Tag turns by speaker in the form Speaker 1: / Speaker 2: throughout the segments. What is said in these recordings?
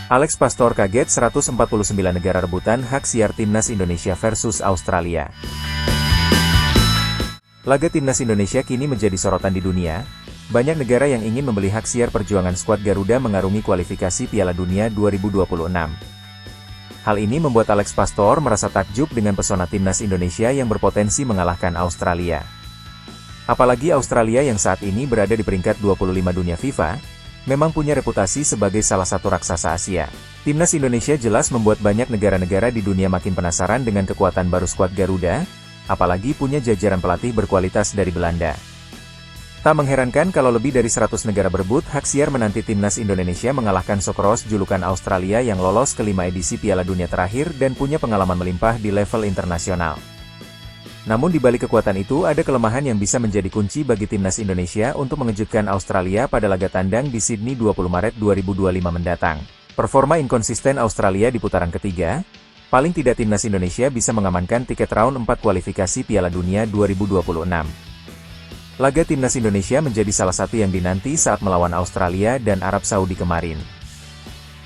Speaker 1: Alex Pastor kaget 149 negara rebutan hak siar Timnas Indonesia versus Australia. Laga Timnas Indonesia kini menjadi sorotan di dunia. Banyak negara yang ingin membeli hak siar perjuangan skuad Garuda mengarungi kualifikasi Piala Dunia 2026. Hal ini membuat Alex Pastor merasa takjub dengan pesona Timnas Indonesia yang berpotensi mengalahkan Australia. Apalagi Australia yang saat ini berada di peringkat 25 dunia FIFA, memang punya reputasi sebagai salah satu raksasa Asia. Timnas Indonesia jelas membuat banyak negara-negara di dunia makin penasaran dengan kekuatan baru skuad Garuda, apalagi punya jajaran pelatih berkualitas dari Belanda. Tak mengherankan kalau lebih dari 100 negara berebut hak siar menanti Timnas Indonesia mengalahkan Socceroos julukan Australia yang lolos ke 5 edisi Piala Dunia terakhir dan punya pengalaman melimpah di level internasional. Namun di balik kekuatan itu ada kelemahan yang bisa menjadi kunci bagi Timnas Indonesia untuk mengejutkan Australia pada laga tandang di Sydney 20 Maret 2025 mendatang. Performa inkonsisten Australia di putaran ketiga, paling tidak Timnas Indonesia bisa mengamankan tiket round 4 kualifikasi Piala Dunia 2026. Laga Timnas Indonesia menjadi salah satu yang dinanti saat melawan Australia dan Arab Saudi kemarin.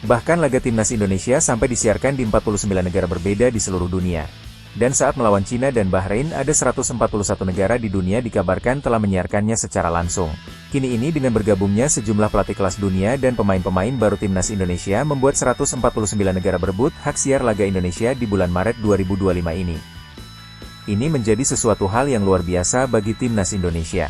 Speaker 1: Bahkan laga Timnas Indonesia sampai disiarkan di 49 negara berbeda di seluruh dunia. Dan saat melawan Cina dan Bahrain ada 141 negara di dunia dikabarkan telah menyiarkannya secara langsung. Kini ini dengan bergabungnya sejumlah pelatih kelas dunia dan pemain-pemain baru Timnas Indonesia membuat 149 negara berebut hak siar laga Indonesia di bulan Maret 2025 ini. Ini menjadi sesuatu hal yang luar biasa bagi Timnas Indonesia.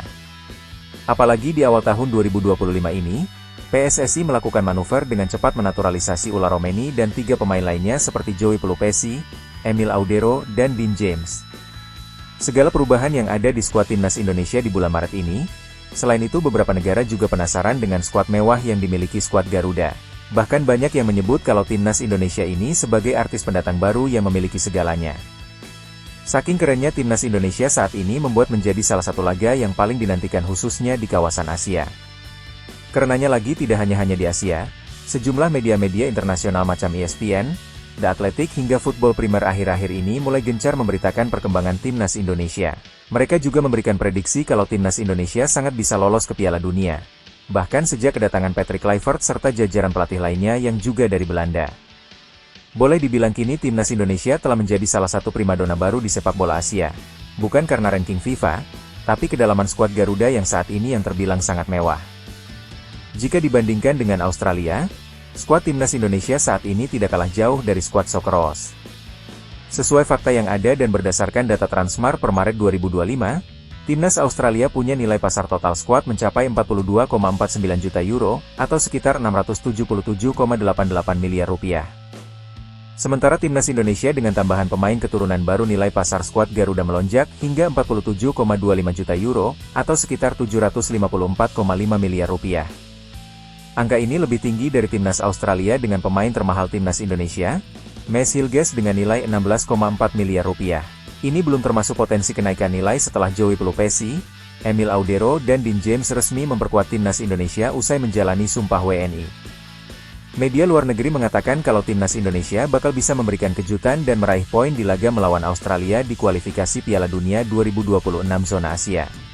Speaker 1: Apalagi di awal tahun 2025 ini, PSSI melakukan manuver dengan cepat menaturalisasi Ula Romeni dan 3 pemain lainnya seperti Joey Pelupesi, Emil Audero, dan Dean James. Segala perubahan yang ada di skuad Timnas Indonesia di bulan Maret ini, selain itu beberapa negara juga penasaran dengan skuad mewah yang dimiliki skuad Garuda. Bahkan banyak yang menyebut kalau Timnas Indonesia ini sebagai artis pendatang baru yang memiliki segalanya. Saking kerennya Timnas Indonesia saat ini membuat menjadi salah satu laga yang paling dinantikan khususnya di kawasan Asia. Karenanya lagi tidak hanya di Asia, sejumlah media-media internasional macam ESPN, The Athletic hingga Football Premier akhir-akhir ini mulai gencar memberitakan perkembangan Timnas Indonesia. Mereka juga memberikan prediksi kalau Timnas Indonesia sangat bisa lolos ke Piala Dunia. Bahkan sejak kedatangan Patrick Kluivert serta jajaran pelatih lainnya yang juga dari Belanda. Boleh dibilang kini Timnas Indonesia telah menjadi salah satu primadona baru di sepak bola Asia. Bukan karena ranking FIFA, tapi kedalaman skuad Garuda yang saat ini yang terbilang sangat mewah. Jika dibandingkan dengan Australia, skuad Timnas Indonesia saat ini tidak kalah jauh dari skuad Socceroos. Sesuai fakta yang ada dan berdasarkan data Transmart per Maret 2025, Timnas Australia punya nilai pasar total skuad mencapai 42,49 juta euro, atau sekitar 677,88 miliar rupiah. Sementara Timnas Indonesia dengan tambahan pemain keturunan baru nilai pasar skuad Garuda melonjak hingga 47,25 juta euro, atau sekitar 754,5 miliar rupiah. Angka ini lebih tinggi dari Timnas Australia dengan pemain termahal Timnas Indonesia, Maes Hilges dengan nilai 16,4 miliar rupiah. Ini belum termasuk potensi kenaikan nilai setelah Joey Pelupesi, Emil Audero dan Dean James resmi memperkuat Timnas Indonesia usai menjalani sumpah WNI. Media luar negeri mengatakan kalau Timnas Indonesia bakal bisa memberikan kejutan dan meraih poin di laga melawan Australia di kualifikasi Piala Dunia 2026 zona Asia.